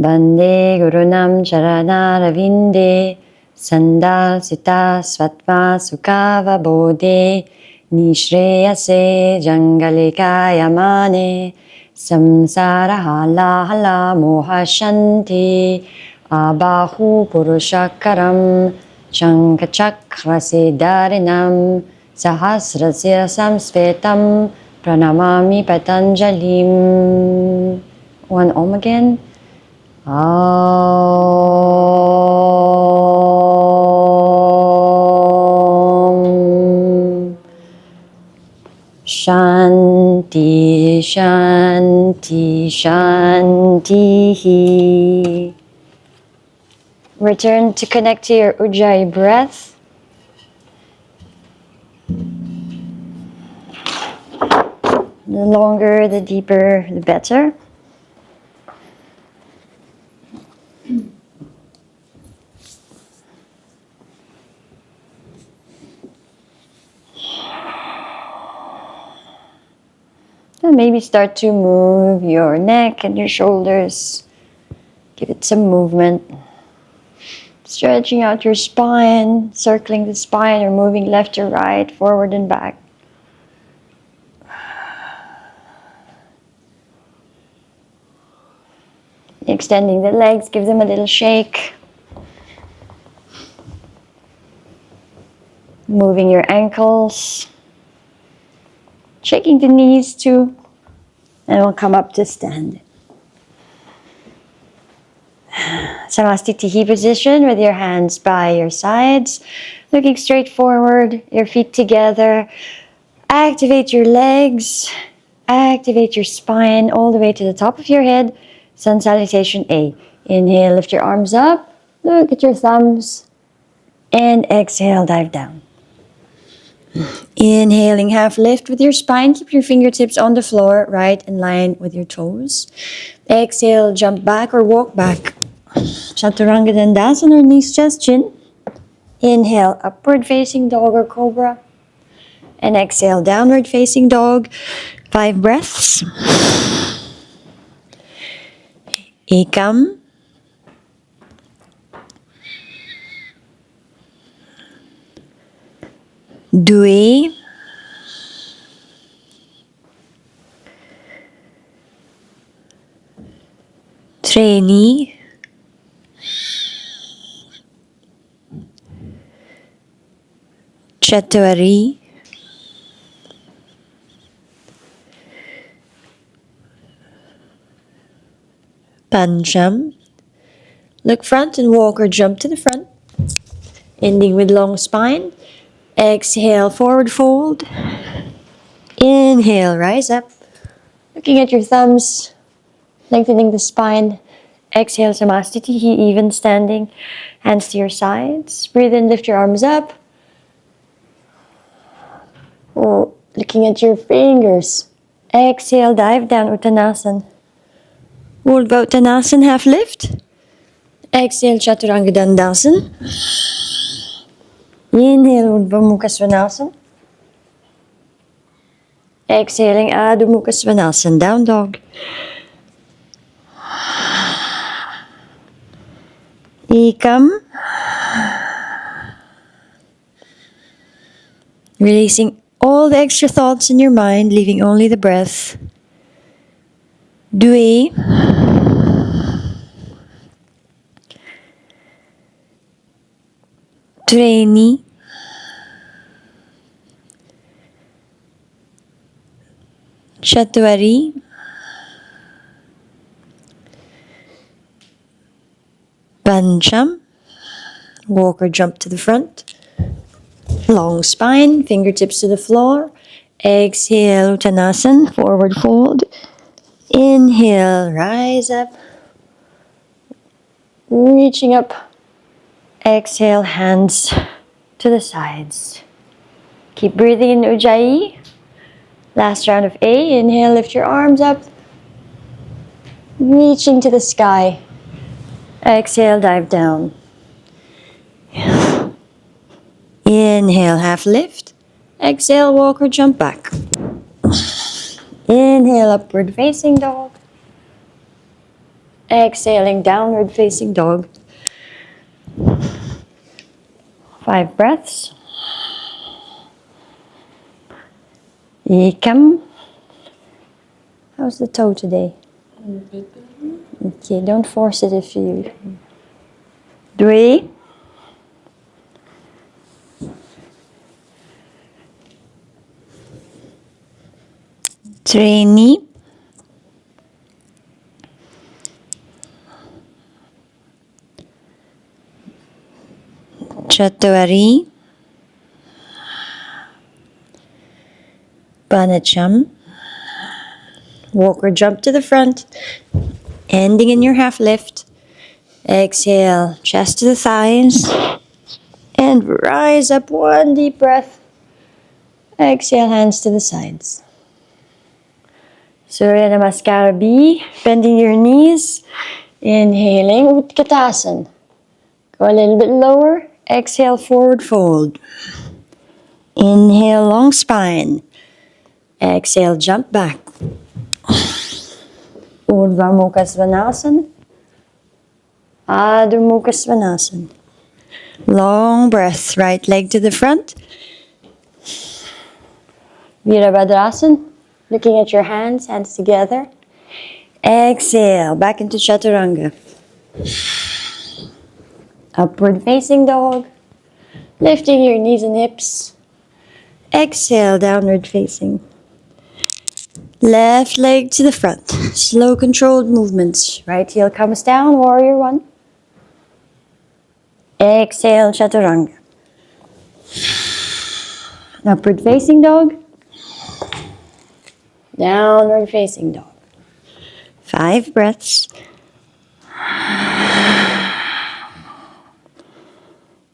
Bande Gurunam Charanaravinde Sanda Sita Svatma Sukava Bodhe Nishreyase Jangalika Yamane Samsara Hala Hala Mohashanti Abahu Purushakaram Shankachakra Darinam Sahasrasya Samsvetam Pranamami Patanjalim. One Om again. Om. Shanti, Shanti, Shanti. Return to connect to your Ujjayi breath. The longer, the deeper, the better. And maybe start to move your neck and your shoulders. Give it some movement. Stretching out your spine, circling the spine or moving left to right, forward and back. Extending the legs, give them a little shake. Moving your ankles. Shaking the knees too. And we'll come up to stand. Samastitihi position with your hands by your sides. Looking straight forward, your feet together. Activate your legs. Activate your spine all the way to the top of your head. Sun Salutation A. Inhale, lift your arms up. Look at your thumbs. And exhale, dive down. Inhaling, half lift with your spine. Keep your fingertips on the floor, right in line with your toes. Exhale, jump back or walk back. Chaturanga Dandasana or knees, chest, chin. Inhale, upward facing dog or cobra. And exhale, downward facing dog. 5 breaths. Ekam. Due. Treni. Chatvari. Pancham. Look front and walk or jump to the front. Ending with long spine. Exhale, forward fold. Inhale, rise up. Looking at your thumbs. Lengthening the spine. Exhale, Samastitihi, even standing. Hands to your sides. Breathe in, lift your arms up. Oh, looking at your fingers. Exhale, dive down, Uttanasana. Urdhva Uttanasana, half lift. Exhale, Chaturanga Dandasana. Inhale, Urdhva Mukha Svanasana. Exhaling, Adho Mukha Svanasana, down dog. Ekam. Releasing all the extra thoughts in your mind, leaving only the breath. Due. Treni. Chatvari. Pancham. Walk or jump to the front. Long spine, fingertips to the floor. Exhale, Uttanasana, forward fold. Inhale, rise up. Reaching up. Exhale, hands to the sides. Keep breathing in Ujjayi. Last round of A. Inhale, lift your arms up. Reaching to the sky. Exhale, dive down. Inhale, half lift. Exhale, walk or jump back. Inhale, upward facing dog. Exhaling, downward facing dog. 5 breaths. Come. How's the toe today? Okay, don't force it if you... 3. 3. Château. Banacham. Walk or jump to the front, ending in your half lift. Exhale, chest to the thighs, and rise up, one deep breath. Exhale, hands to the sides. Surya Namaskar B, bending your knees, inhaling, Utkatasana. Go a little bit lower, exhale, forward fold. Inhale, long spine. Exhale, jump back. Urdhva Mukha Svanasana. Adho Mukha Svanasana. Long breath, right leg to the front. Virabhadrasana. Looking at your hands, hands together. Exhale, back into Chaturanga. Upward facing dog. Lifting your knees and hips. Exhale, downward facing. Left leg to the front. Slow controlled movements. Right heel comes down, warrior 1. Exhale, Chaturanga. Upward facing dog. Downward facing dog. 5 breaths.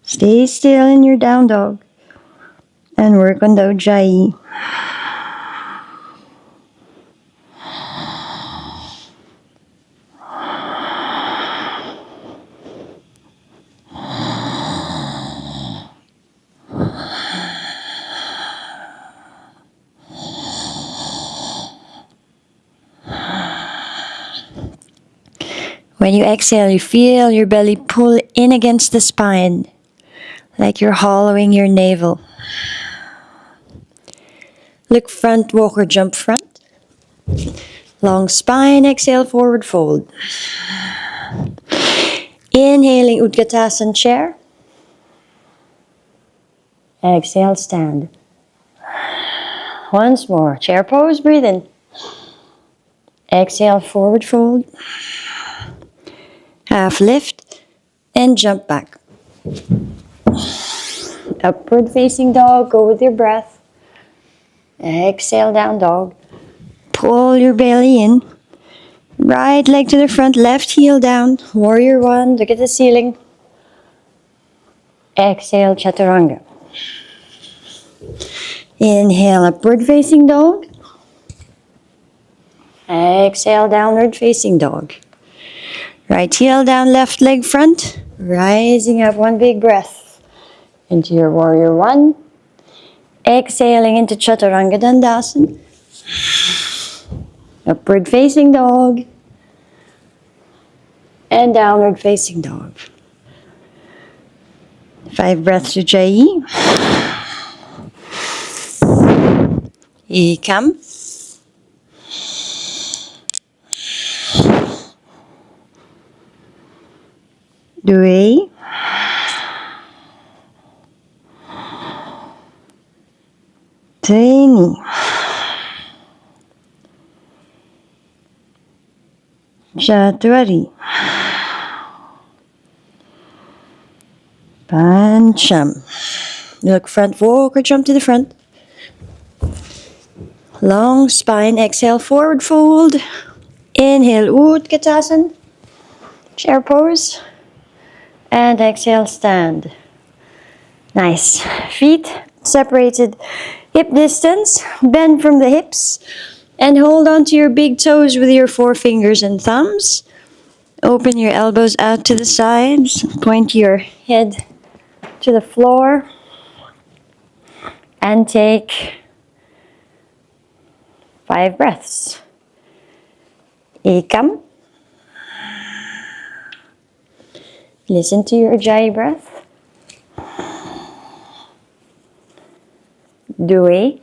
Stay still in your down dog and work on the Ujjayi. When you exhale, you feel your belly pull in against the spine, like you're hollowing your navel. Look front, walk or jump front. Long spine, exhale, forward fold. Inhaling, Utkatasana chair. Exhale, stand. Once more, chair pose, breathe in. Exhale, forward fold. Half lift and jump back. Upward facing dog, go with your breath. Exhale, down dog. Pull your belly in. Right leg to the front, left heel down. Warrior 1, look at the ceiling. Exhale, Chaturanga. Inhale, upward facing dog. Exhale, downward facing dog. Right heel down, left leg front. Rising up, one big breath into your warrior 1. Exhaling into Chaturanga Dandasana. Upward facing dog. And downward facing dog. 5 breaths Ujjayi. Come. Due. Tini. Chatwari. Pancham. Look front, walk or jump to the front. Long spine, exhale, forward fold. Inhale, Utkatasana. Chair pose. And exhale, stand. Nice. Feet separated hip distance. Bend from the hips. And hold on to your big toes with your 4 fingers and thumbs. Open your elbows out to the sides. Point your head to the floor. And take 5 breaths. Ekam. Listen to your Ujjayi breath. 2.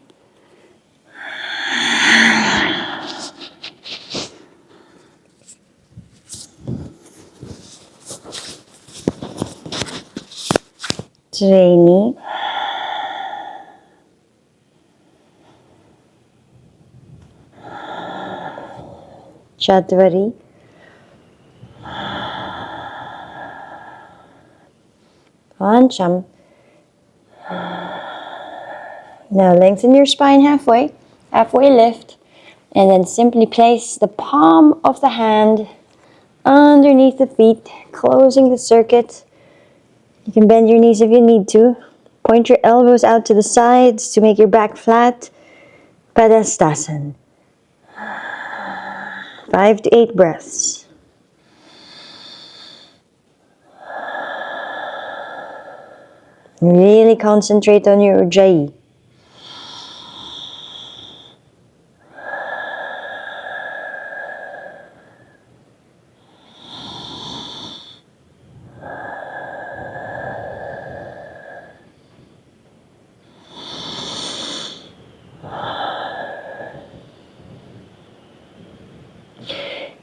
Traini. 4. Pancham. Now lengthen your spine halfway lift, and then simply place the palm of the hand underneath the feet, closing the circuit. You can bend your knees if you need to. Point your elbows out to the sides to make your back flat. Padastasana. 5 to 8 breaths. Really concentrate on your Ujjayi.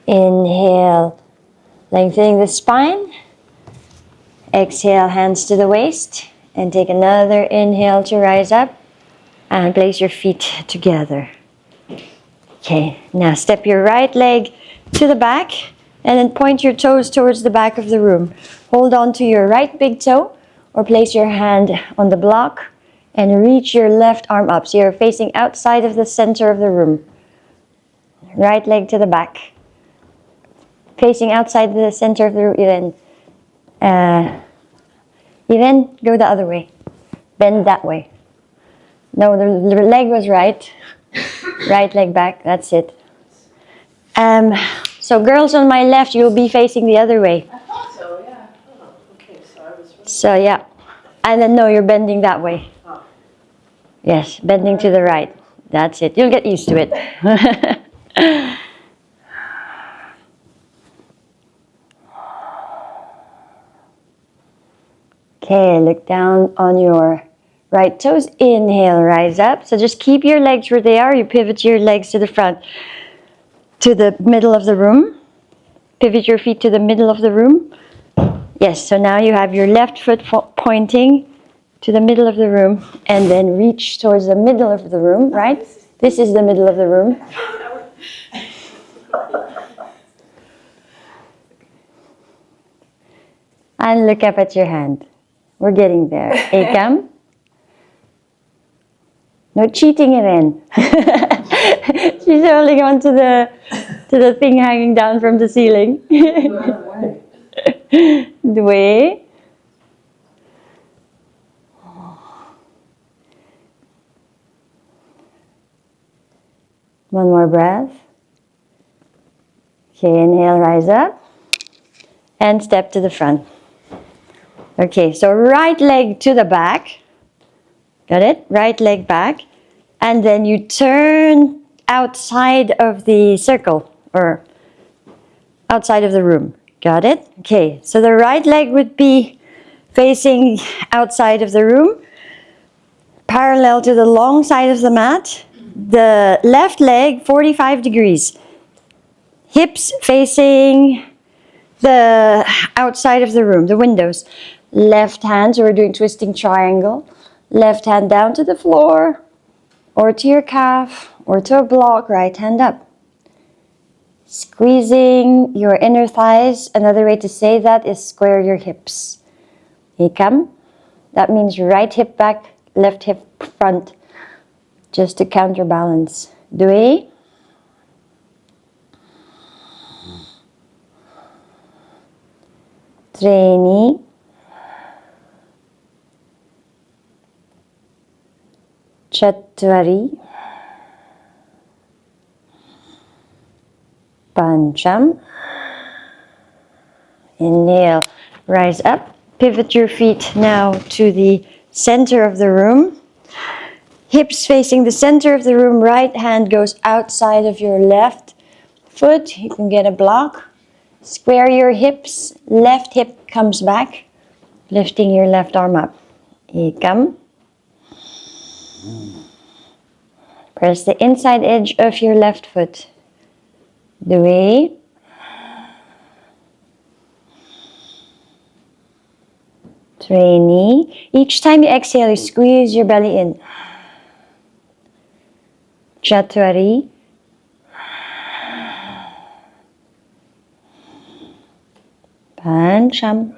Inhale, lengthening the spine. Exhale, hands to the waist. And take another inhale to rise up. And place your feet together. Okay, now step your right leg to the back. And then point your toes towards the back of the room. Hold on to your right big toe. Or place your hand on the block. And reach your left arm up. So you're facing outside of the center of the room. Right leg to the back. Facing outside the center of the room, even go the other way. Bend that way. No, the leg was right. Right leg back, that's it. So girls on my left, you'll be facing the other way. I thought so, yeah. Oh, okay, so I was... So yeah. And then no, you're bending that way. Oh. Yes, bending to the right. That's it. You'll get used to it. Okay, look down on your right toes. Inhale, rise up. So just keep your legs where they are. You pivot your legs to the front, to the middle of the room. Pivot your feet to the middle of the room. Yes, so now you have your left foot pointing to the middle of the room, and then reach towards the middle of the room, right? This is the middle of the room. And look up at your hand. We're getting there. Ekam. No cheating it in. She's holding on to the thing hanging down from the ceiling. Dwe. One more breath. Okay, inhale, rise up. And step to the front. Okay, so right leg to the back. Got it? Right leg back. And then you turn outside of the circle or outside of the room. Got it? Okay, so the right leg would be facing outside of the room, parallel to the long side of the mat. The left leg 45 degrees. Hips facing the outside of the room, the windows. Left hand, so we're doing twisting triangle. Left hand down to the floor, or to your calf, or to a block, right hand up. Squeezing your inner thighs. Another way to say that is square your hips. Ekam. That means right hip back, left hip front, just to counterbalance. Dwe. Traini. Chatvari. Pancham. Inhale, rise up. Pivot your feet now to the center of the room. Hips facing the center of the room. Right hand goes outside of your left foot. You can get a block. Square your hips. Left hip comes back, lifting your left arm up. Ekam. Press the inside edge of your left foot. Dwe. Trainee. Each time you exhale, you squeeze your belly in. Chatwari. Pancham.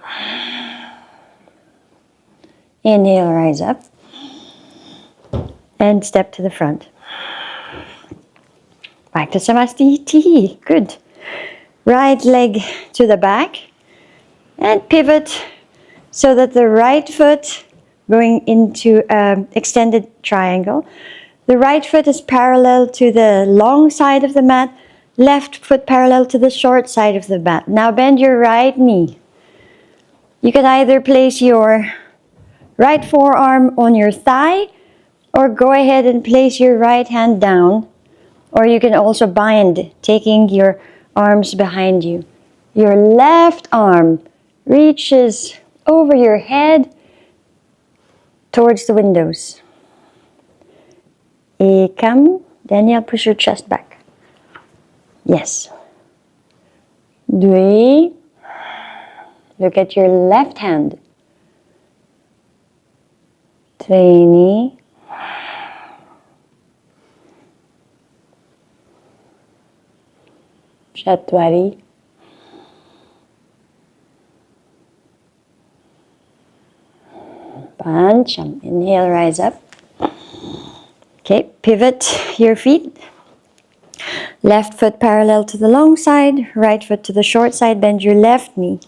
Inhale, rise up. And step to the front. Back to Samastiti. Good. Right leg to the back. And pivot so that the right foot going into extended triangle. The right foot is parallel to the long side of the mat. Left foot parallel to the short side of the mat. Now bend your right knee. You can either place your right forearm on your thigh or go ahead and place your right hand down. Or you can also bind, taking your arms behind you. Your left arm reaches over your head towards the windows. Ekam. Daniel, push your chest back. Yes. Dwe. Look at your left hand. Trainee. Chatwari. Pancham. Inhale, rise up. Okay, pivot your feet. Left foot parallel to the long side, right foot to the short side, bend your left knee.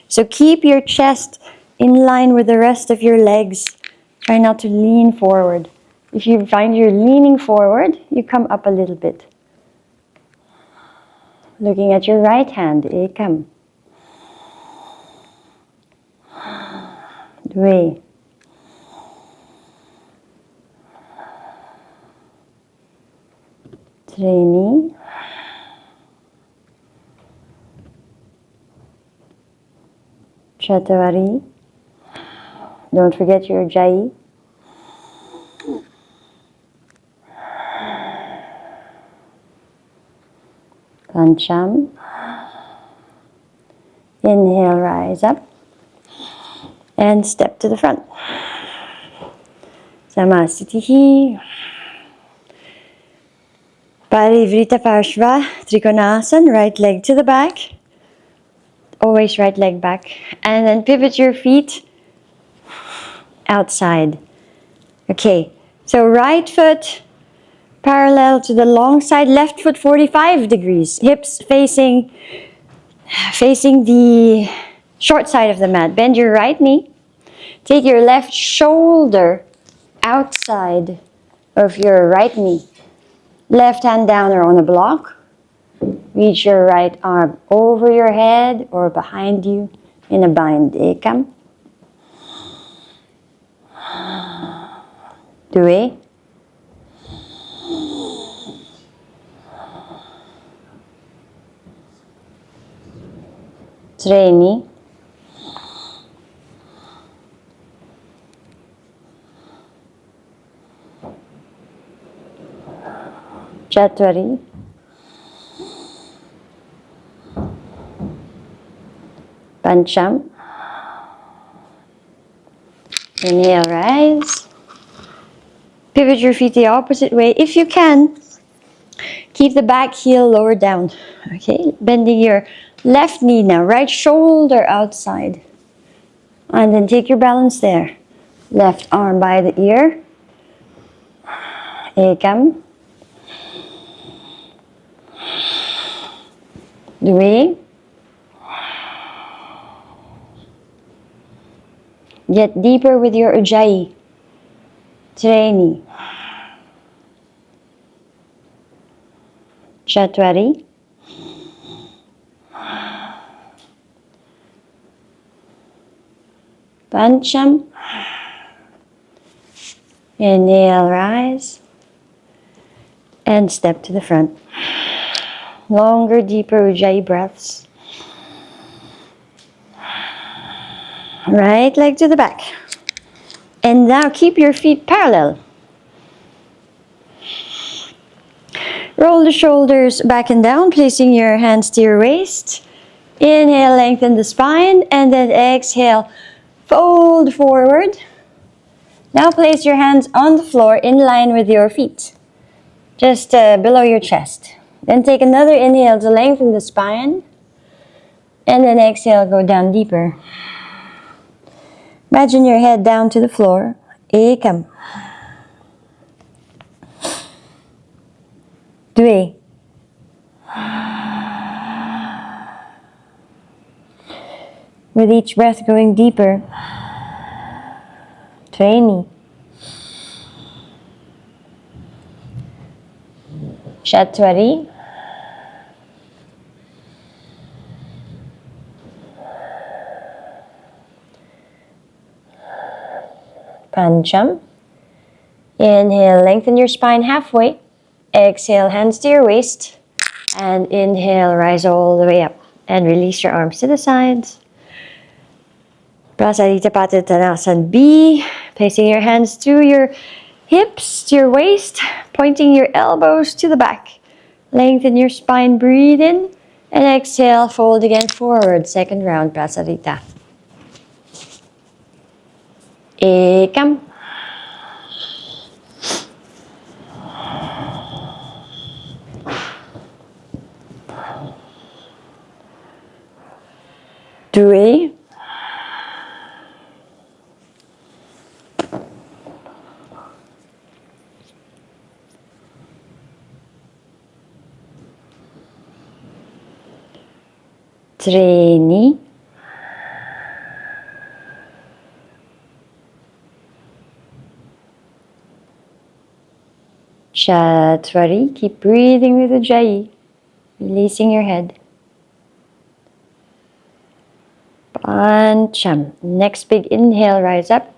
So keep your chest in line with the rest of your legs. Try not to lean forward. If you find you're leaning forward, you come up a little bit. Looking at your right hand, ekam. Dwe. Trainee. Chatwari. Don't forget your Ujjayi. Pancham. Inhale, rise up. And step to the front. Samastitihi. Parivrita Parshva, Trikonasana, right leg to the back. Always right leg back. And then pivot your feet outside. Okay, so right foot parallel to the long side, left foot 45 degrees. Hips facing the short side of the mat. Bend your right knee. Take your left shoulder outside of your right knee. Left hand down or on a block. Reach your right arm over your head or behind you in a bind. Ekam. Dwe. Trainee. Chatwari. Pancham. Inhale, rise. Pivot your feet the opposite way. If you can, keep the back heel lower down. Okay, bending your left knee now. Right shoulder outside. And then take your balance there. Left arm by the ear. Ekam. Dwe. Get deeper with your Ujjayi. Trainee. Chatwari. Pancham. Inhale, rise. And step to the front. Longer, deeper Ujjayi breaths. Right leg to the back. And now keep your feet parallel. Roll the shoulders back and down, placing your hands to your waist. Inhale, lengthen the spine, and then exhale, fold forward. Now place your hands on the floor in line with your feet, just below your chest. Then take another inhale to lengthen the spine, and then exhale, go down deeper. Imagine your head down to the floor. Ekam. 2. With each breath going deeper. 20. Chatwari. Pancham. Inhale, lengthen your spine halfway. Exhale, hands to your waist. And inhale, rise all the way up. And release your arms to the sides. Prasarita Padottanasana B. Placing your hands to your hips, to your waist. Pointing your elbows to the back. Lengthen your spine, breathe in. And exhale, fold again forward. Second round, Prasarita. Ekam. 2. 3. Chatwari, keep breathing with Ujjayi, releasing your head. Pancham. Next big inhale, rise up.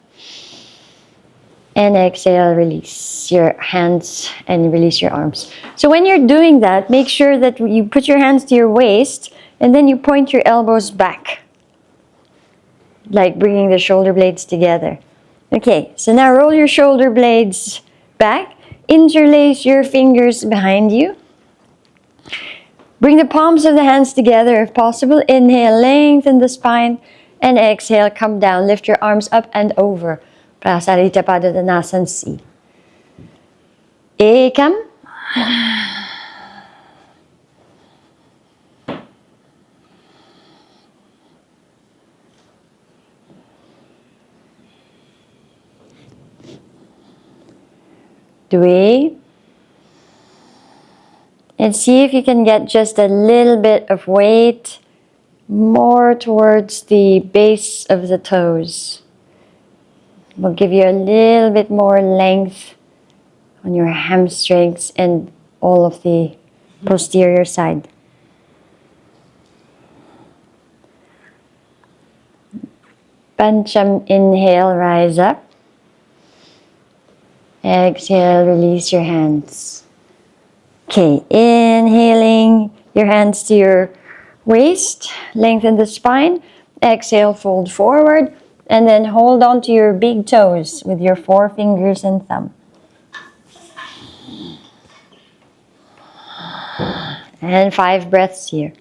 And exhale, release your hands and release your arms. So when you're doing that, make sure that you put your hands to your waist and then you point your elbows back. Like bringing the shoulder blades together. Okay, so now roll your shoulder blades back. Interlace your fingers behind you. Bring the palms of the hands together if possible. Inhale, lengthen the spine. And exhale, come down. Lift your arms up and over. Prasarita Padottanasana C. Ekam. 2. And see if you can get just a little bit of weight more towards the base of the toes. We'll give you a little bit more length on your hamstrings and all of the posterior side. Pancham, inhale, rise up. Exhale, release your hands. Okay, inhaling your hands to your waist, lengthen the spine. Exhale, fold forward, and then hold on to your big toes with your 4 fingers and thumb. And 5 breaths here.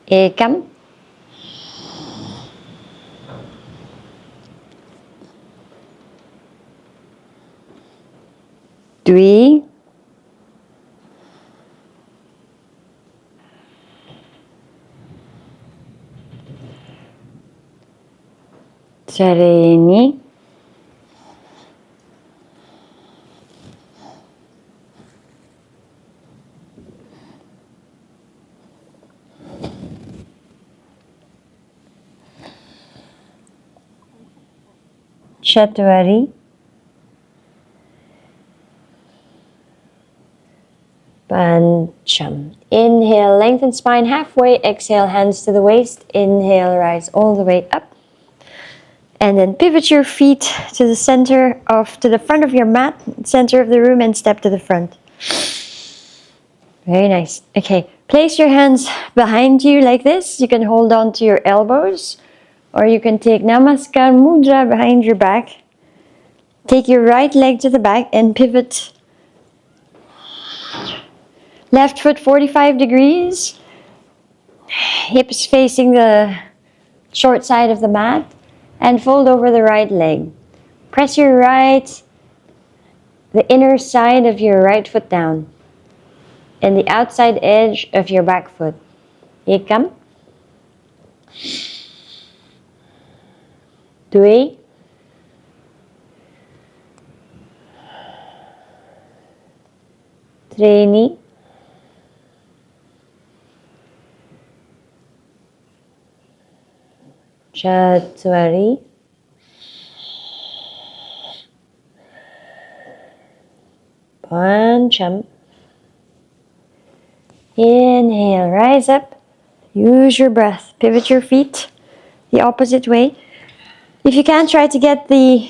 Ekam. 3. 3. Chatwari. Pancham. Inhale, lengthen spine halfway. Exhale, hands to the waist. Inhale, rise all the way up. And then pivot your feet to the front of your mat, center of the room, and step to the front. Very nice. Okay, place your hands behind you like this. You can hold on to your elbows, or you can take Namaskar Mudra behind your back. Take your right leg to the back and pivot. Left foot 45 degrees. Hips facing the short side of the mat. And fold over the right leg. Press your the inner side of your right foot down. And the outside edge of your back foot. Ekam. 2. 3. 4. 5. Inhale, rise up. Use your breath. Pivot your feet the opposite way. If you can, try to get the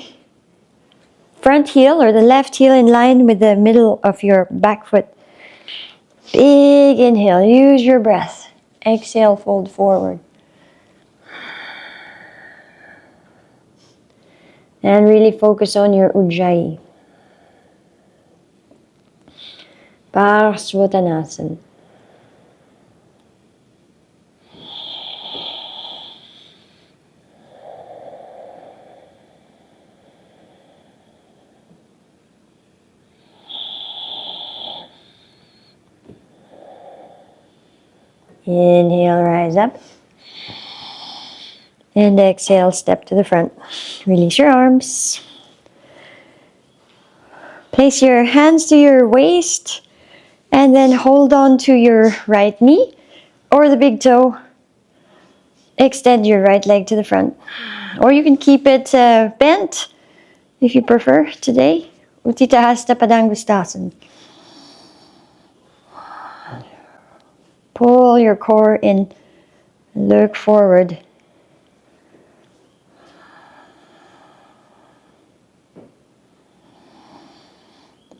front heel or the left heel in line with the middle of your back foot. Big inhale. Use your breath. Exhale, fold forward. And really focus on your Ujjayi. Parsvottanasana. Inhale, rise up. And exhale, step to the front. Release your arms. Place your hands to your waist and then hold on to your right knee or the big toe. Extend your right leg to the front. Or you can keep it bent if you prefer today. Utthita Hasta Padangusthasana. Pull your core in, look forward.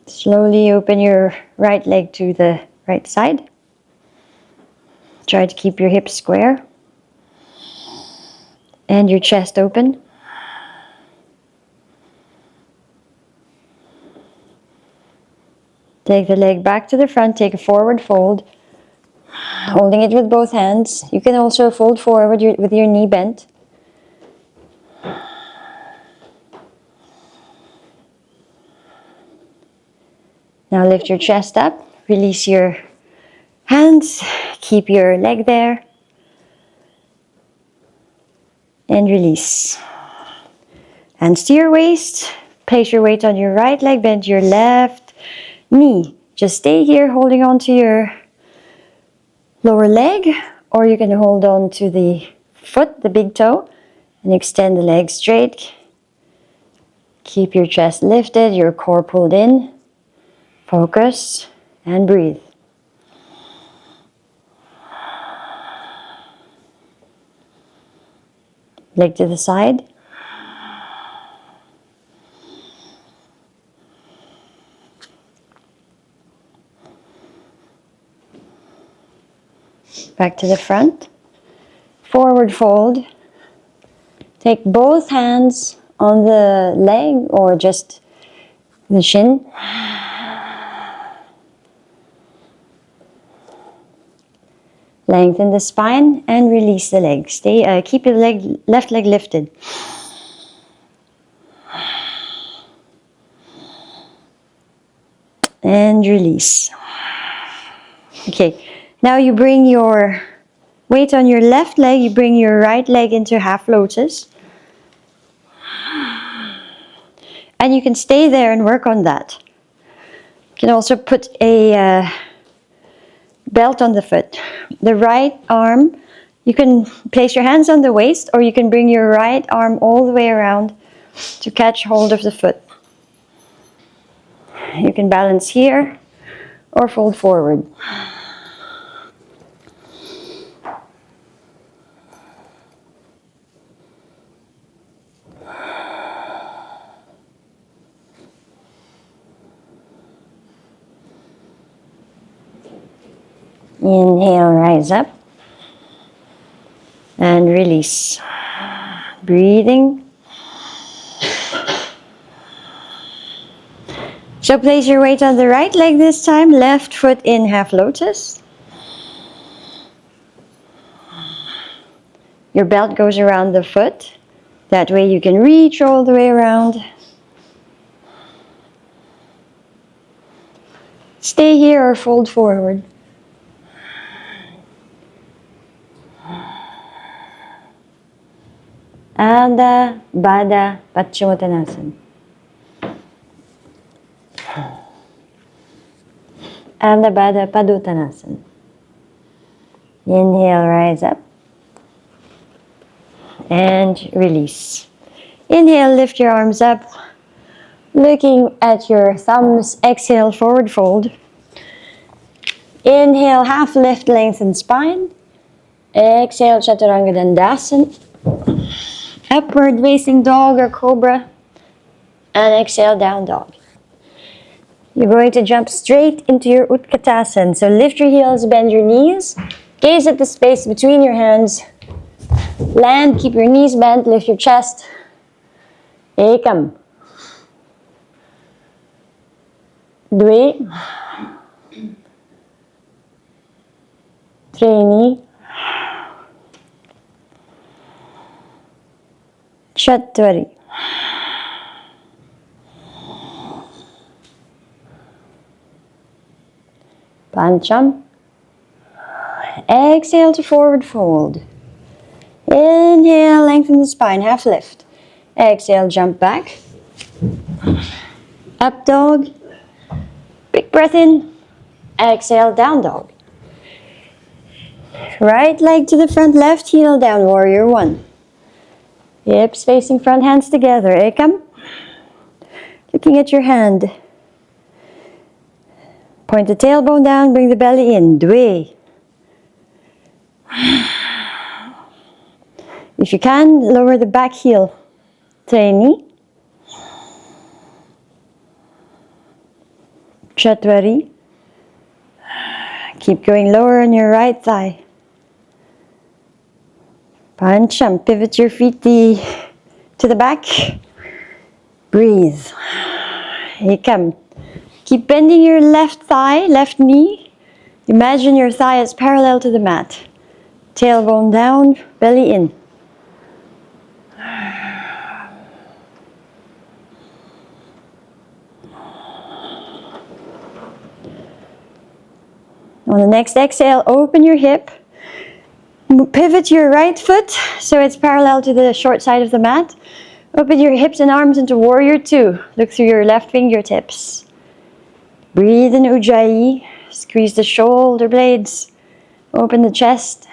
Slowly open your right leg to the right side. Try to keep your hips square and your chest open. Take the leg back to the front, take a forward fold, holding it with both hands. You can also fold forward with your knee bent. Now lift your chest up, release your hands, keep your leg there, and release. Hands to your waist, place your weight on your right leg, bend your left knee. Just stay here holding on to your lower leg, or you can hold on to the foot, the big toe, and extend the leg straight. Keep your chest lifted, your core pulled in. Focus and breathe. Leg to the side. Back to the front. Forward fold. Take both hands on the leg or just the shin. Lengthen the spine and release the leg. Keep your left leg lifted. And release. Okay, now you bring your weight on your left leg, you bring your right leg into half lotus. And you can stay there and work on that. You can also put a belt on the foot. The right arm, you can place your hands on the waist, or you can bring your right arm all the way around to catch hold of the foot. You can balance here or fold forward. Inhale, rise up. And release. Breathing. So place your weight on the right leg this time. Left foot in half lotus. Your belt goes around the foot. That way you can reach all the way around. Stay here or fold forward. Adha Baddha Paschimottanasana. Adha Baddha Padottanasana. Inhale, rise up. And release. Inhale, lift your arms up. Looking at your thumbs. Exhale, forward fold. Inhale, half lift, lengthen spine. Exhale, Chaturanga Dandasana. Upward facing dog or cobra. And exhale, down dog. You're going to jump straight into your Utkatasana. So lift your heels, bend your knees. Gaze at the space between your hands. Land, keep your knees bent, lift your chest. Ekam. Dve. Treni. Chatvari. Pancham. Exhale to forward fold. Inhale, lengthen the spine, half lift. Exhale, jump back. Up dog. Big breath in. Exhale, down dog. Right leg to the front, left heel down, warrior one. Hips facing front, hands together. Ekam. Looking at your hand. Point the tailbone down, bring the belly in. Dve. If you can, lower the back heel. Treni. Chatvari. Keep going lower on your right thigh. Pancham. Pivot your feet to the back. Breathe. Ekam. Keep bending your left thigh, left knee. Imagine your thigh is parallel to the mat. Tailbone down, belly in. On the next exhale, open your hip. Pivot your right foot so it's parallel to the short side of the mat. Open your hips and arms into warrior two. Look through your left fingertips. Breathe in Ujjayi. Squeeze the shoulder blades. Open the chest.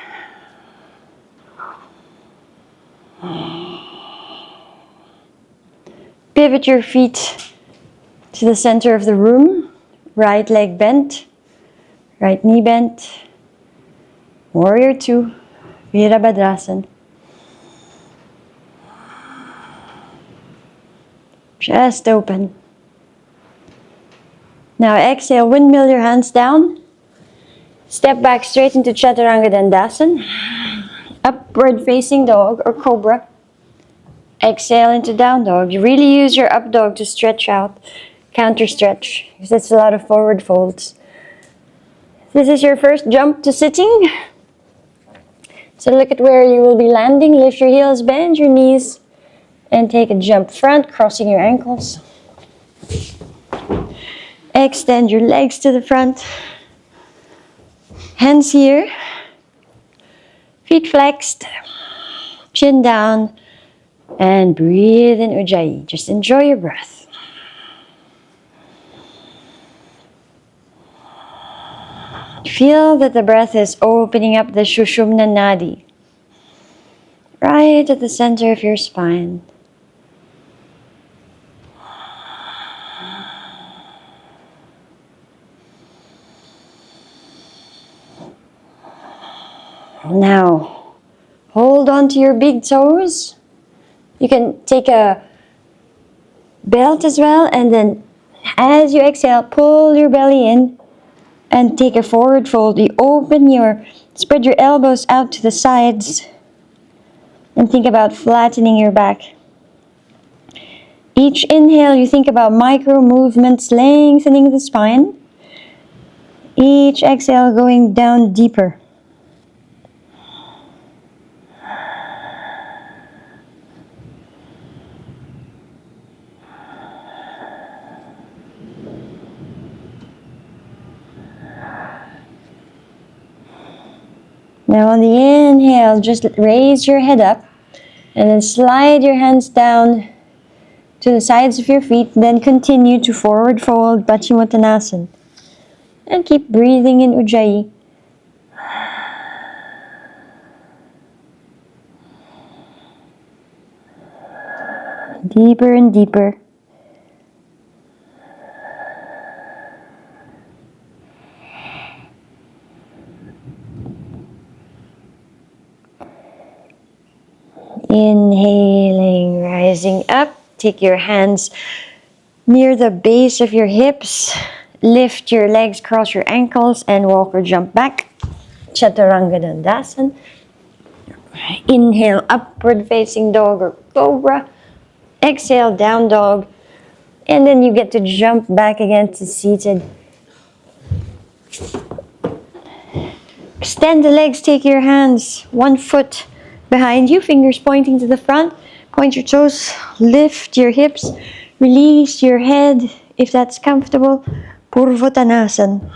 Pivot your feet to the center of the room. Right leg bent. Right knee bent. Warrior two. Virabhadrasana. Chest open. Now exhale, windmill your hands down. Step back straight into Chaturanga Dandasana. Upward facing dog or cobra. Exhale into down dog. You really use your up dog to stretch out, counter stretch, because that's a lot of forward folds. This is your first jump to sitting. So look at where you will be landing. Lift your heels, bend your knees, and take a jump front, crossing your ankles. Extend your legs to the front. Hands here. Feet flexed. Chin down. And breathe in Ujjayi. Just enjoy your breath. Feel that the breath is opening up the Shushumna Nadi. Right at the center of your spine. Now, hold on to your big toes. You can take a belt as well, and then as you exhale, pull your belly in And take a forward fold. You spread your elbows out to the sides. And think about flattening your back. Each inhale, you think about micro movements, lengthening the spine. Each exhale, going down deeper. Now on the inhale, just raise your head up and then slide your hands down to the sides of your feet. Then continue to forward fold, Paschimottanasana. And keep breathing in Ujjayi. Deeper and deeper. Inhaling, rising up. Take your hands near the base of your hips. Lift your legs, cross your ankles, and walk or jump back. Chaturanga Dandasana. Inhale, upward facing dog or cobra. Exhale, down dog. And then you get to jump back again to seated. Extend the legs, take your hands 1 foot behind you, fingers pointing to the front. Point your toes, lift your hips, release your head if that's comfortable. Purvottanasana.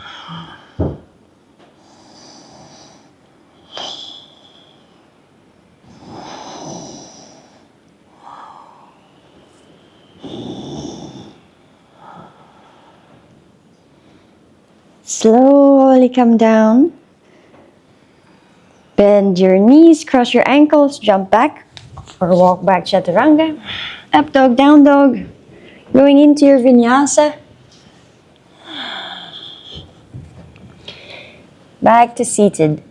Slowly come down. Bend your knees, cross your ankles, jump back or walk back Chaturanga. Up dog, down dog. Going into your Vinyasa. Back to seated.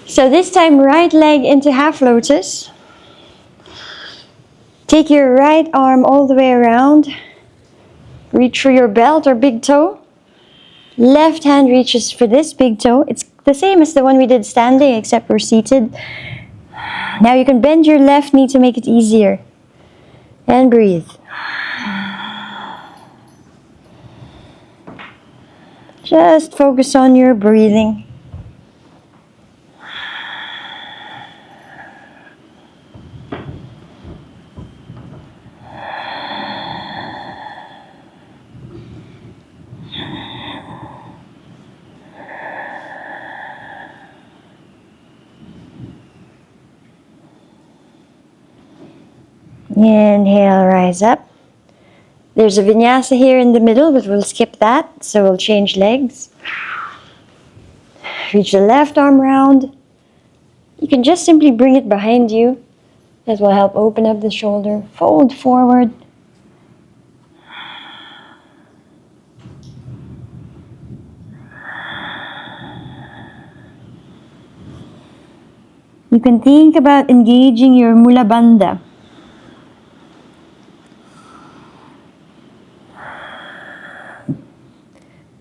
So this time, right leg into half lotus. Take your right arm all the way around. Reach for your belt or big toe. Left hand reaches for this big toe. It's the same as the one we did standing, except we're seated. Now you can bend your left knee to make it easier. And breathe. Just focus on your breathing. Inhale, rise up. There's a vinyasa here in the middle, but we'll skip that, so we'll change legs. Reach the left arm round. You can just simply bring it behind you. That will help open up the shoulder. Fold forward. You can think about engaging your Mula Bandha.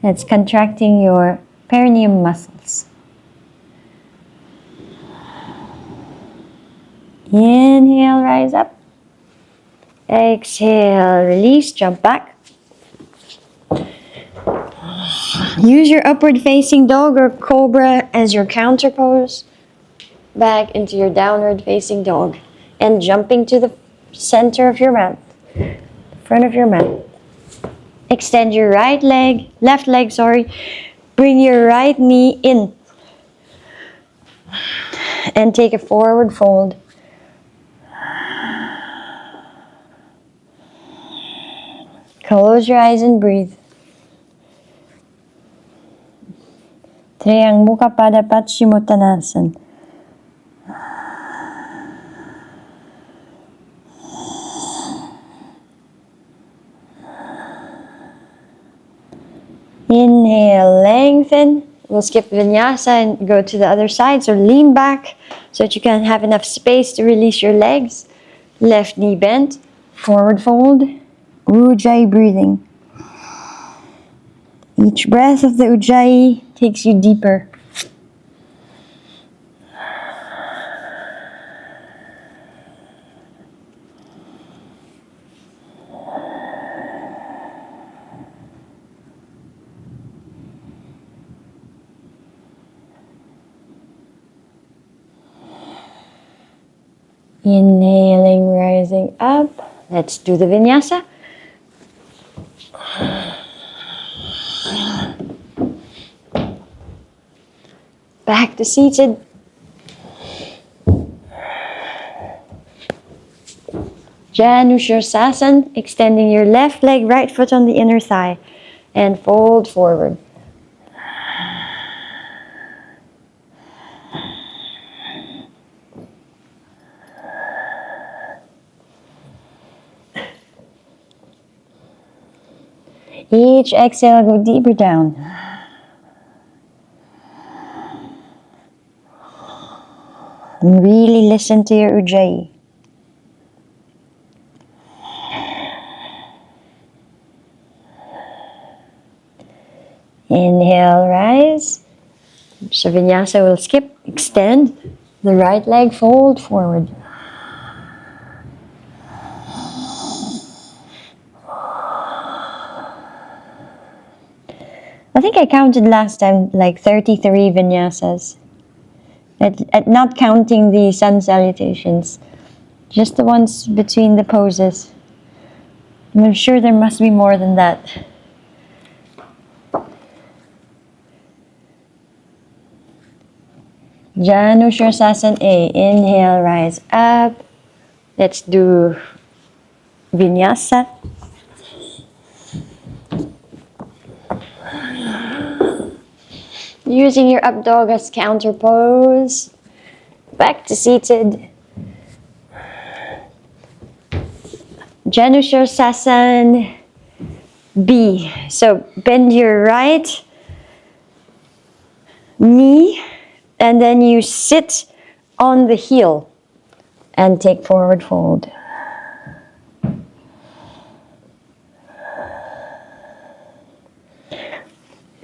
That's contracting your perineum muscles. Inhale, rise up. Exhale, release, jump back. Use your upward facing dog or cobra as your counter pose. Back into your downward facing dog. And jumping to the center of your mat. Front of your mat. Extend your left leg, Bring your right knee in. And take a forward fold. Close your eyes and breathe. Triyang Mukha Pada Paschimottanasana. Inhale, lengthen. We'll skip Vinyasa and go to the other side. So lean back so that you can have enough space to release your legs. Left knee bent. Forward fold. Ujjayi breathing. Each breath of the Ujjayi takes you deeper. Inhaling, rising up. Let's do the Vinyasa. Back to seated. Janushirsasana, extending your left leg, right foot on the inner thigh, and fold forward. Each exhale, go deeper down. And really listen to your Ujjayi. Inhale, rise. So Vinyasa will skip, extend the right leg, fold forward. I think I counted last time like 33 Vinyasas. At not counting the sun salutations. Just the ones between the poses. And I'm sure there must be more than that. Janushirsasana A. Inhale, rise up. Let's do Vinyasa. Using your up dog as counter pose. Back to seated. Janushirsasana B. So bend your right knee and then you sit on the heel and take forward fold.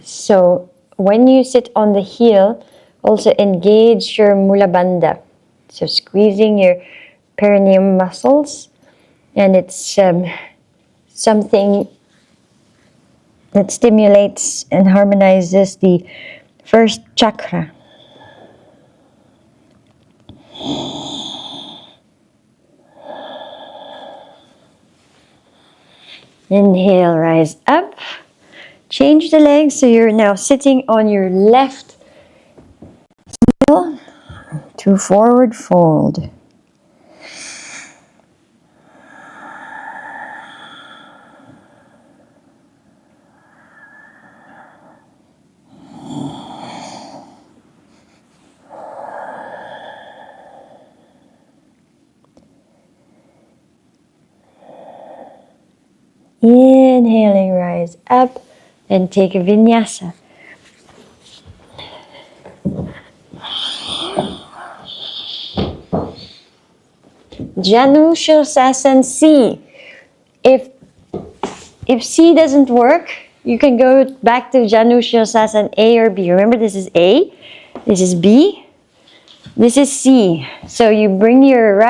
So when you sit on the heel, also engage your mula bandha. So squeezing your perineum muscles, and it's something that stimulates and harmonizes the first chakra. Inhale, rise up. Change the legs so you're now sitting on your left heel to forward fold. Inhaling, rise up and take a Vinyasa. Janushirsasana C. If C doesn't work, you can go back to Janushirsasana A or B. Remember, this is A, this is B, this is C. So you bring your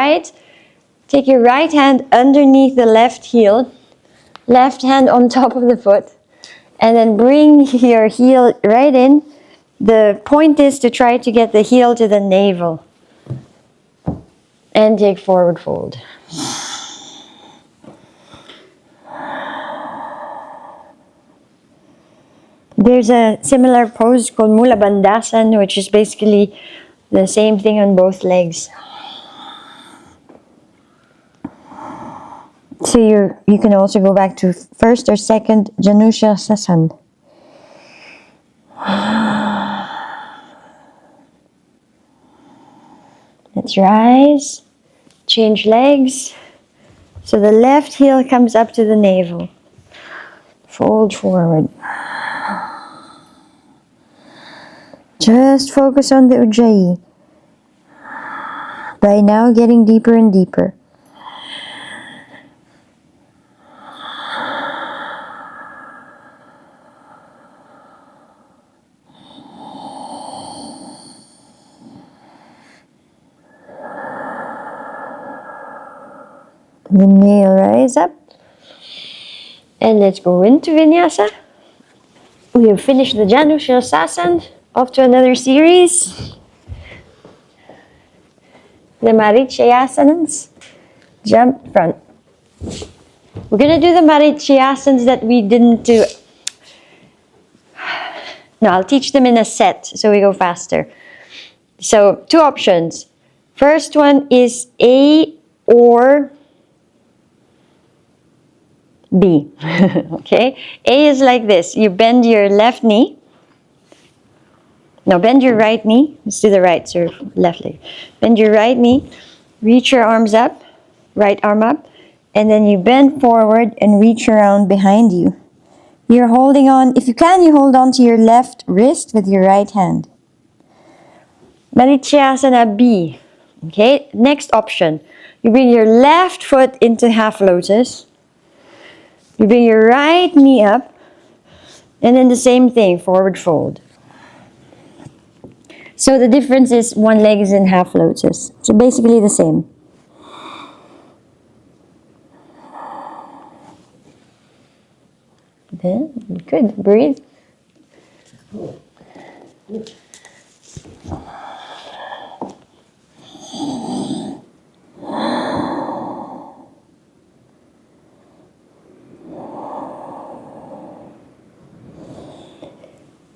take your right hand underneath the left heel, left hand on top of the foot, and then bring your heel right in. The point is to try to get the heel to the navel. And take forward fold. There's a similar pose called Mula Bandhasana, which is basically the same thing on both legs. So you can also go back to first or second Janushirsasana. Let's rise, change legs. So the left heel comes up to the navel. Fold forward. Just focus on the Ujjayi. By now getting deeper and deeper. Inhale, rise up. And let's go into Vinyasa. We have finished the Janu Shirasasana. Off to another series. The Marichayasanas. Jump front. We're going to do the Marichayasanas that we didn't do. No, I'll teach them in a set so we go faster. So, two options. First one is A or B. Okay? A is like this. You bend your left knee. No, bend your right knee. Let's do the right, so left leg. Bend your right knee. Reach your arms up. Right arm up. And then you bend forward and reach around behind you. You're holding on, if you can, you hold on to your left wrist with your right hand. Marichayasana B. Okay, next option. You bring your left foot into half lotus. You bring your right knee up. And then the same thing, forward fold. So the difference is one leg is in half lotus. So basically the same. Good, breathe.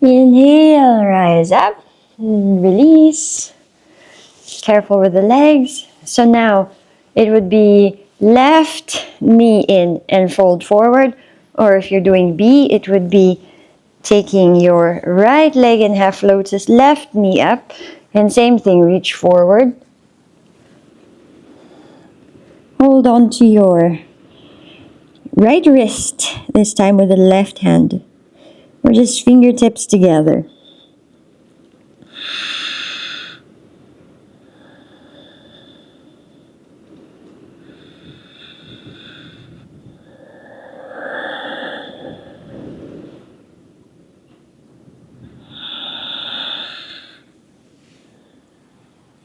Inhale, rise up, release. Careful with the legs. So now it would be left knee in and fold forward. Or if you're doing B, it would be taking your right leg in half lotus, left knee up, and same thing, reach forward. Hold on to your right wrist, this time with the left hand, or just fingertips together.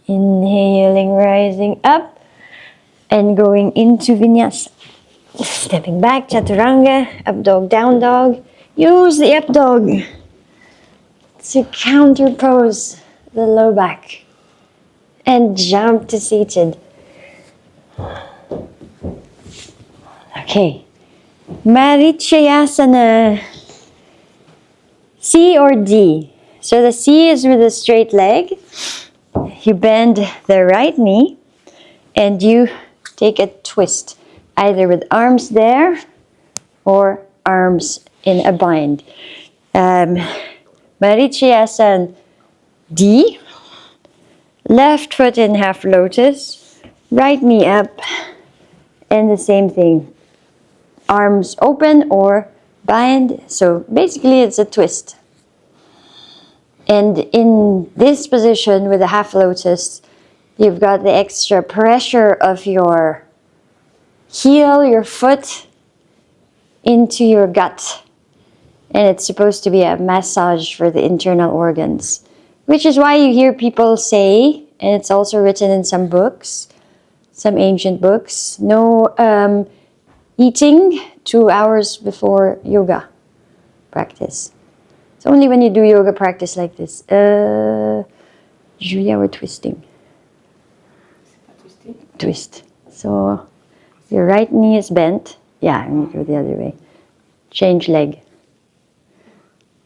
Inhaling, rising up, and going into Vinyasa. Stepping back, Chaturanga, up dog, down dog. Use the up dog to counterpose the low back. And jump to seated. Okay. Marichayasana. C or D. So the C is with a straight leg. You bend the right knee and you take a twist, either with arms there or arms in a bind. Marichayasana D, left foot in half lotus, right knee up, and the same thing. Arms open or bind, so basically it's a twist. And in this position with a half lotus, you've got the extra pressure of your heel, your foot, into your gut. And it's supposed to be a massage for the internal organs. Which is why you hear people say, and it's also written in some books, some ancient books, no eating 2 hours before yoga practice. It's only when you do yoga practice like this. Julia, we're twisting. Twist. So your right knee is bent. Yeah, I'm going to go the other way. Change leg.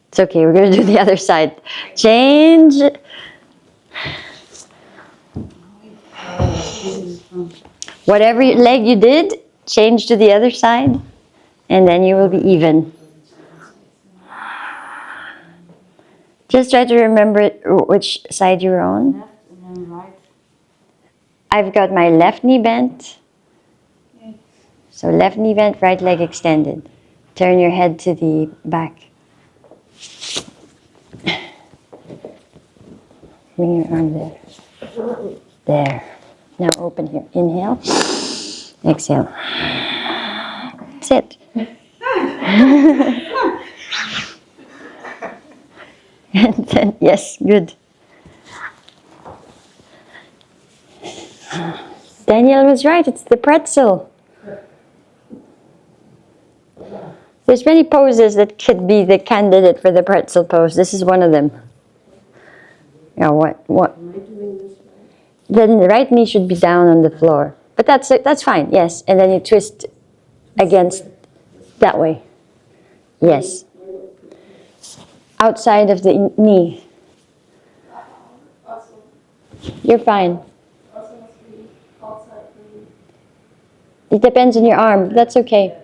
It's okay, we're going to do the other side. Change. Whatever leg you did, change to the other side, and then you will be even. Just try to remember which side you're on. Left and then right. I've got my left knee bent. So left knee bent, right leg extended. Turn your head to the back. Bring your arm there. There. Now open here. Inhale. Exhale. Sit. And then, yes, good. Daniel was right, it's the pretzel. There's many poses that could be the candidate for the pretzel pose. This is one of them. Yeah, what? Am I doing this right? Then the right knee should be down on the floor. But that's fine, yes. And then you twist against that way. Yes. Outside of the knee. Also, You're fine. also must be outside for me. It depends on your arm. That's okay.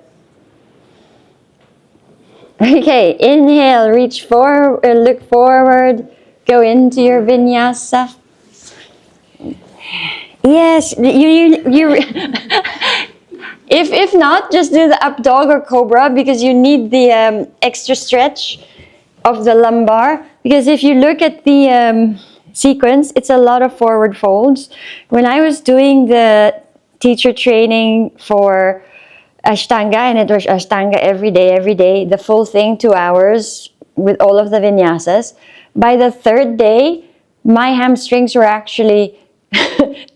Okay, inhale, reach forward, look forward, go into your vinyasa. Yes, you if not, just do the up dog or cobra because you need the extra stretch of the lumbar. Because if you look at the sequence, it's a lot of forward folds. When I was doing the teacher training for Ashtanga, and it was Ashtanga every day, the full thing, 2 hours with all of the vinyasas. By the third day, my hamstrings were actually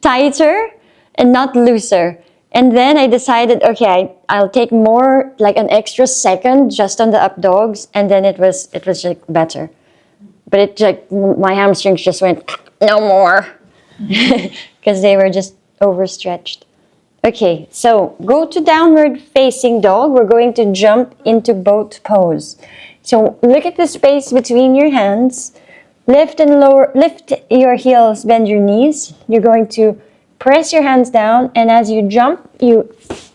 tighter and not looser. And then I decided, okay, I'll take more, like an extra second just on the up dogs, and then it was like better. But it like my hamstrings just went no more because they were just overstretched. Okay, so go to downward facing dog. We're going to jump into boat pose. So look at the space between your hands. Lift and lower, lift your heels, bend your knees. You're going to press your hands down, and as you jump, you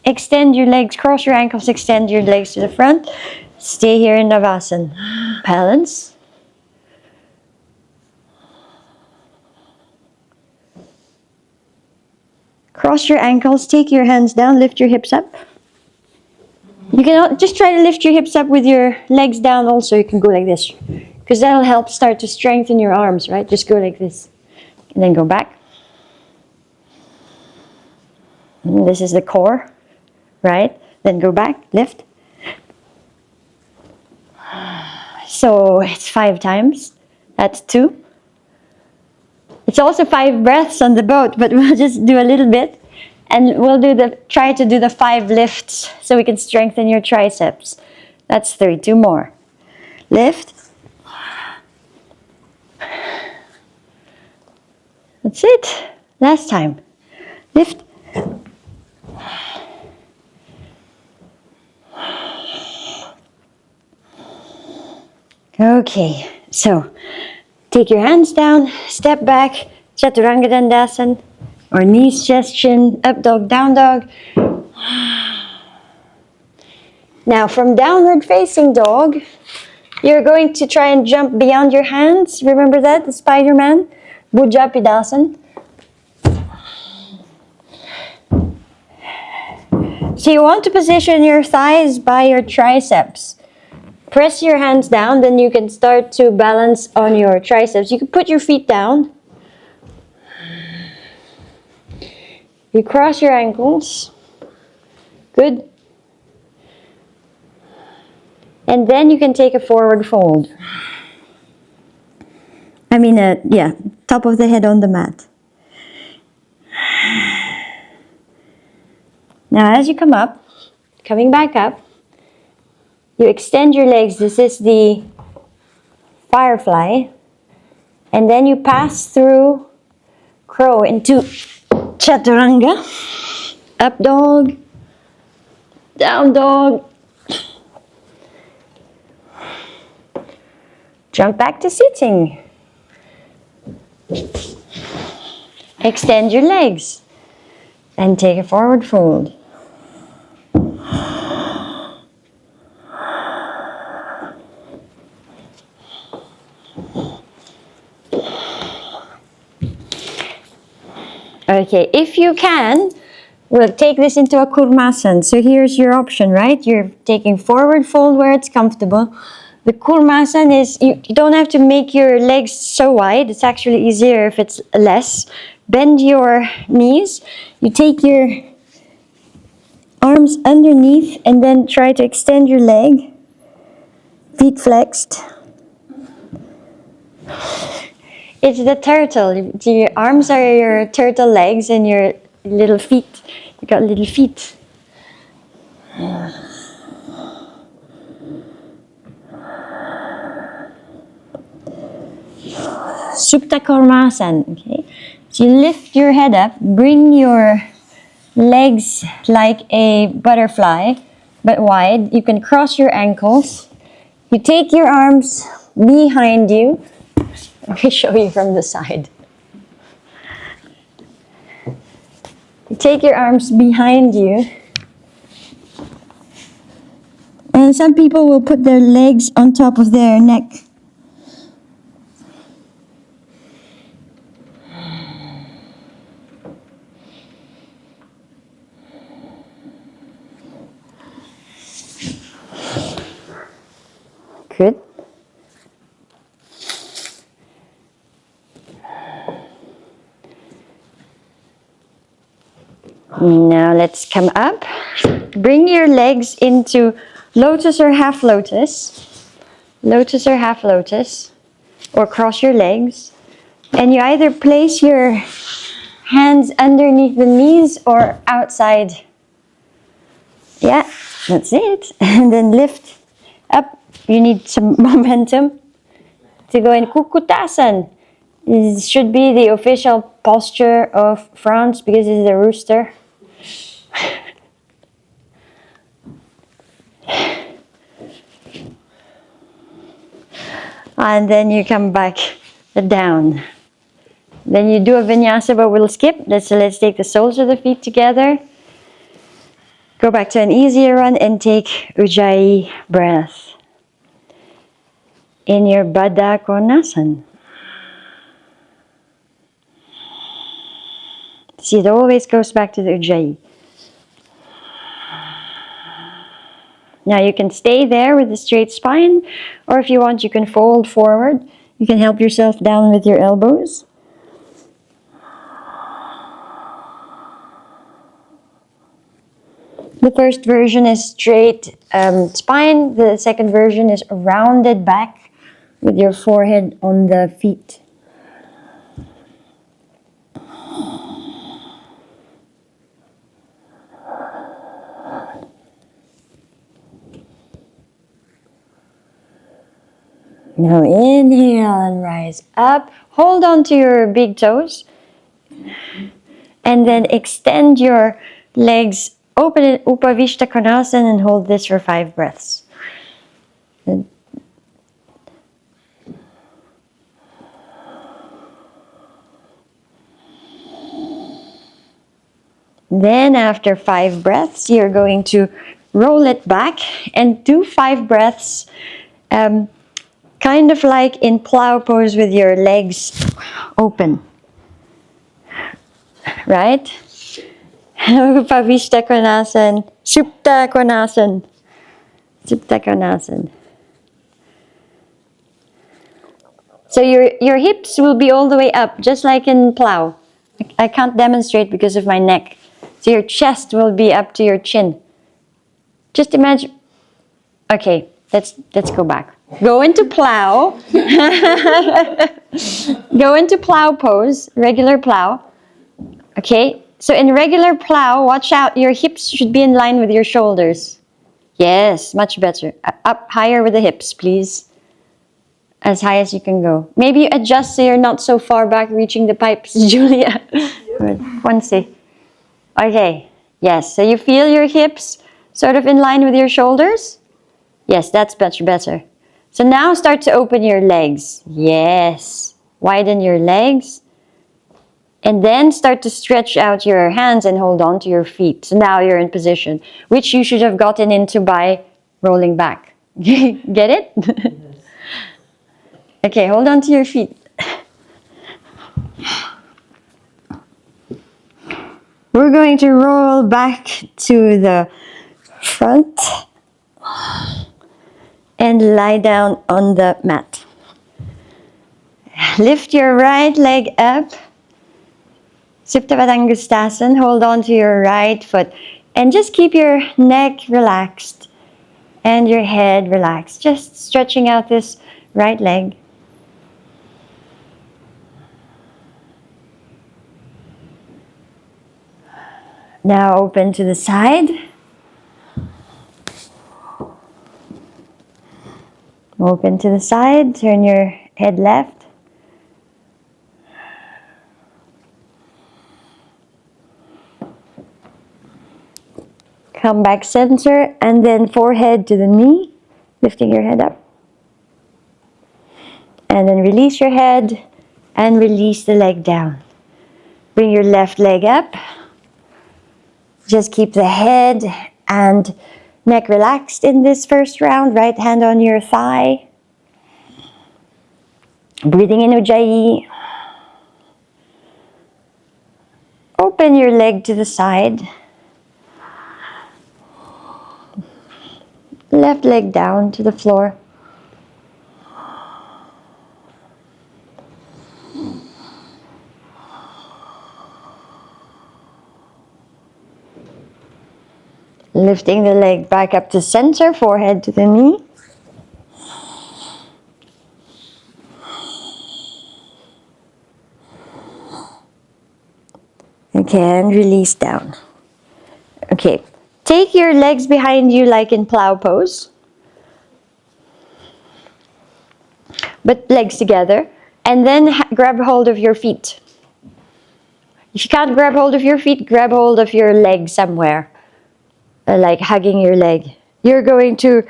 extend your legs, cross your ankles, extend your legs to the front. Stay here in Navasana. Balance. Cross your ankles, take your hands down, lift your hips up. You can just try to lift your hips up with your legs down also. You can go like this, because that'll help start to strengthen your arms, right? Just go like this, and then go back. And this is the core, right? Then go back, lift. So it's 5 times. That's 2. It's also 5 breaths on the boat, but we'll just do a little bit. And we'll try to do the 5 lifts so we can strengthen your triceps. That's 3. 2 more. Lift. That's it. Last time. Lift. Okay, so take your hands down, step back, Chaturanga Dandasana, or knees, chest, chin, up dog, down dog. Now from downward facing dog, you're going to try and jump beyond your hands. Remember that, the Spider-Man? Bhujapidasana. So you want to position your thighs by your triceps. Press your hands down, then you can start to balance on your triceps. You can put your feet down. You cross your ankles. Good. And then you can take a forward fold. Top of the head on the mat. Now as you coming back up, you extend your legs. This is the firefly. And then you pass through crow into chaturanga. Up dog. Down dog. Jump back to sitting. Extend your legs. And take a forward fold. Okay, if you can, we'll take this into a kurmasana. So here's your option, right? You're taking forward fold where it's comfortable. The kurmasana is, you don't have to make your legs so wide. It's actually easier if it's less. Bend your knees. You take your arms underneath and then try to extend your leg. Feet flexed. It's the turtle. Your arms are your turtle legs and your little feet. You got little feet. Supta Karmasan. Okay. So you lift your head up, bring your legs like a butterfly, but wide. You can cross your ankles. You take your arms behind you. Let me show you from the side. You take your arms behind you. And some people will put their legs on top of their neck. Good. Now let's come up. Bring your legs into lotus or half lotus. Lotus or half lotus. Or cross your legs. And you either place your hands underneath the knees or outside. Yeah, that's it. And then lift up. You need some momentum to go in Kukutasan. This should be the official posture of France because it's the rooster. And then you come back down. Then you do a vinyasa, but we'll skip. Let's take the soles of the feet together. Go back to an easier run and take Ujjayi breath in your Baddha Konasana. See, it always goes back to the Ujjayi. Now you can stay there with a straight spine, or if you want, you can fold forward. You can help yourself down with your elbows. The first version is straight spine. The second version is rounded back with your forehead on the feet. Now inhale and rise up. Hold on to your big toes. And then extend your legs. Open it, Upavishta Konasana, and hold this for 5 breaths. Then after 5 breaths, you're going to roll it back and do 5 breaths, kind of like in plow pose with your legs open. Right? Upavishta Konasana, Supta Konasana, Supta Konasana. So your hips will be all the way up, just like in plow. I can't demonstrate because of my neck. So your chest will be up to your chin. Just imagine. Okay, let's go back. Go into plow. Go into plow pose, regular plow. Okay, so in regular plow, watch out. Your hips should be in line with your shoulders. Yes, much better. Up higher with the hips, please. As high as you can go. Maybe adjust so you're not so far back reaching the pipes, Julia. Once. Okay, yes. So you feel your hips sort of in line with your shoulders? Yes, that's much better. So now start to open your legs. Yes. Widen your legs. And then start to stretch out your hands and hold on to your feet. So now you're in position, which you should have gotten into by rolling back. Get it? Okay, hold on to your feet. We're going to roll back to the front and lie down on the mat. Lift your right leg up. Supta Padangusthasana. Hold on to your right foot. And just keep your neck relaxed and your head relaxed. Just stretching out this right leg. Now open to the side. Open to the side. Turn your head left. Come back center, and then forehead to the knee, lifting your head up. And then release your head and release the leg down. Bring your left leg up. Just keep the head and neck relaxed in this first round. Right hand on your thigh. Breathing in Ujjayi. Open your leg to the side. Left leg down to the floor. Lifting the leg back up to center, forehead to the knee. Again, release down. Okay, take your legs behind you like in plow pose. But legs together. And then grab hold of your feet. If you can't grab hold of your feet, grab hold of your leg somewhere. Like hugging your leg. You're going to,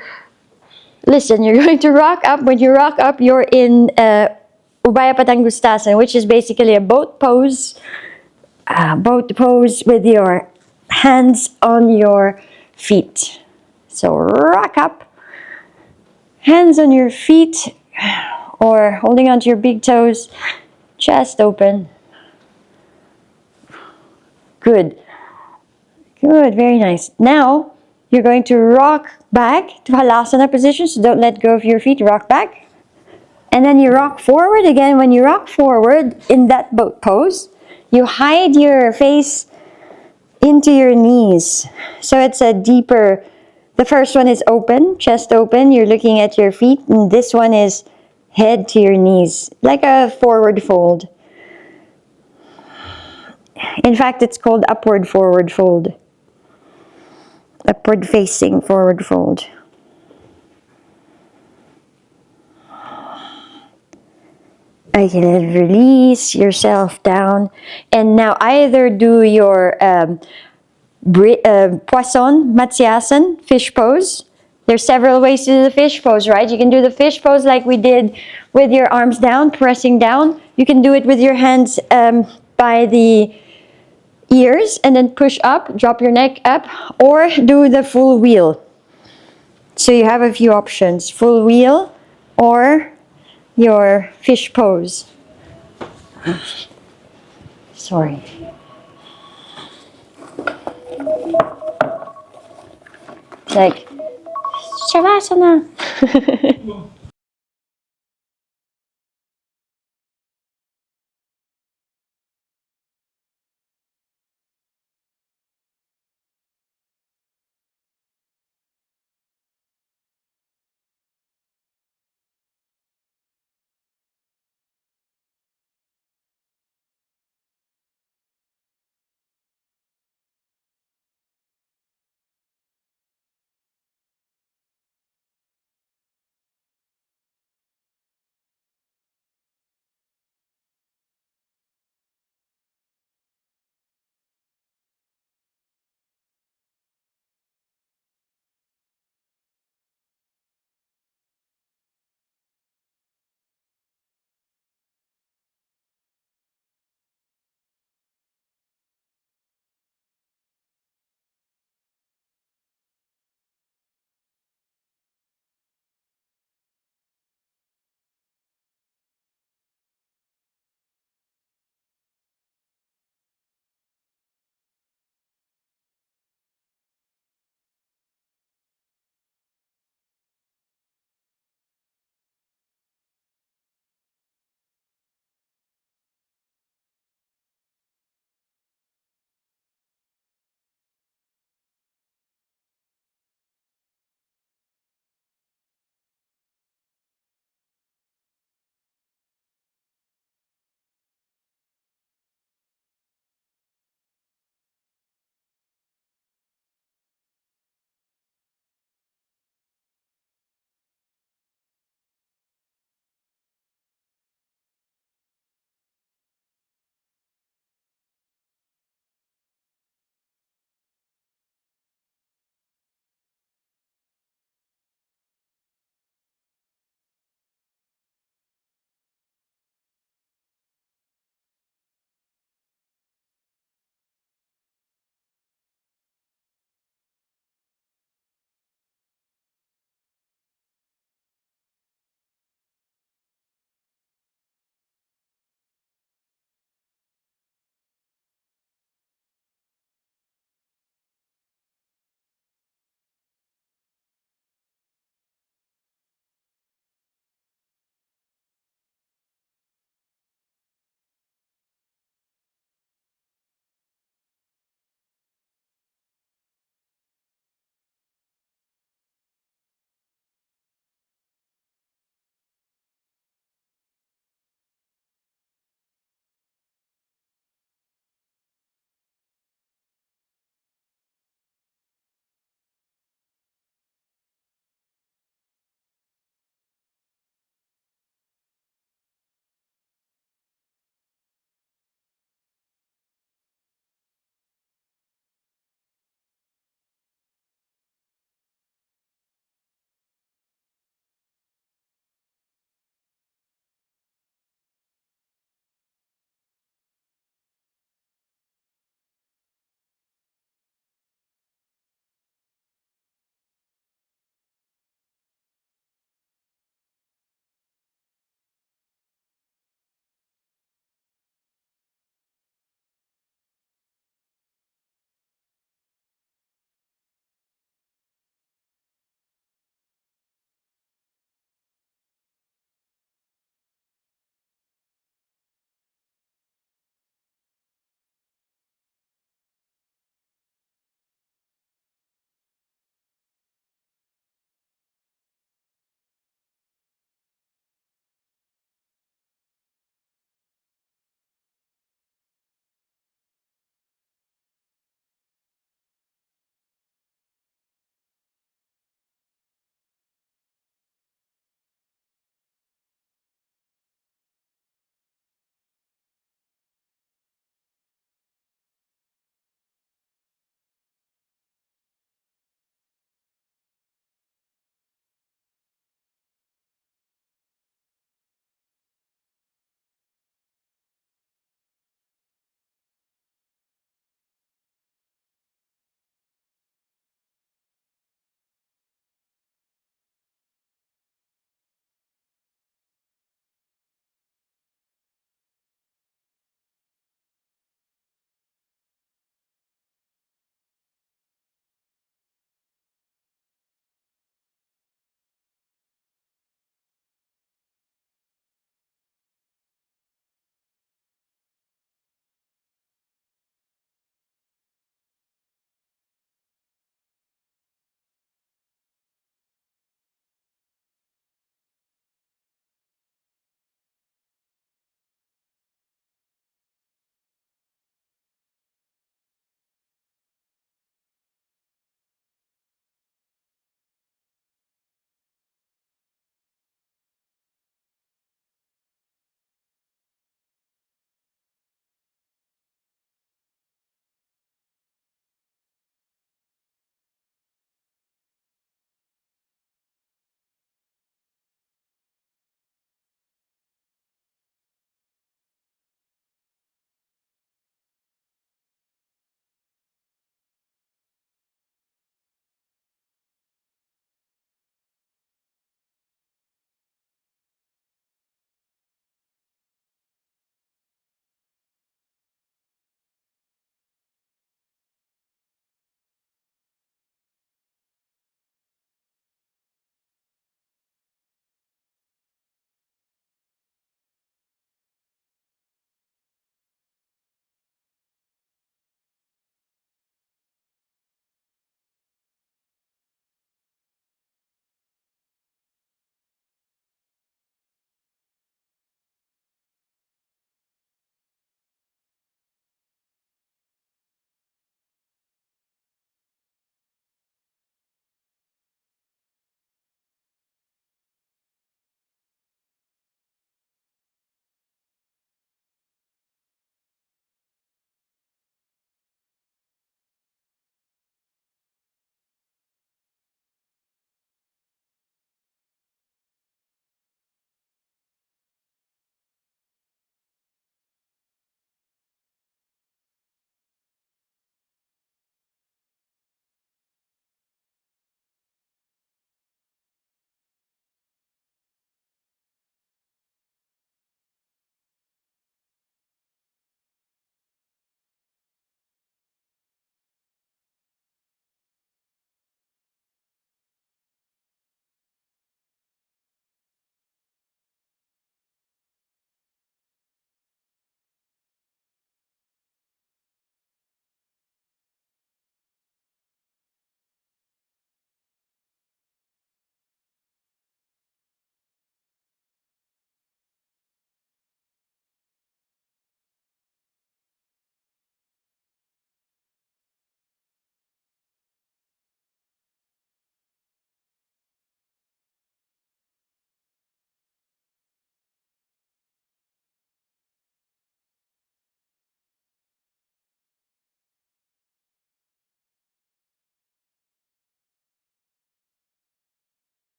listen, you're going to rock up. When you rock up, you're in Ubaya Patangustasana, which is basically a boat pose. Boat pose with your hands on your feet. So rock up. Hands on your feet or holding onto your big toes. Chest open. Good. Good, very nice. Now, you're going to rock back to Halasana position, so don't let go of your feet, rock back. And then you rock forward again. When you rock forward in that boat pose, you hide your face into your knees. So it's a deeper, the first one is open, chest open, you're looking at your feet, and this one is head to your knees, like a forward fold. In fact, it's called upward forward fold. Upward facing forward fold. Okay, release yourself down. And now either do your Poisson, Matsyasana, fish pose. There's several ways to do the fish pose, right? You can do the fish pose like we did with your arms down, pressing down. You can do it with your hands by the ears and then push up, drop your neck up, or do the full wheel. So you have a few options, full wheel or your fish pose. Sorry. Like, Shavasana.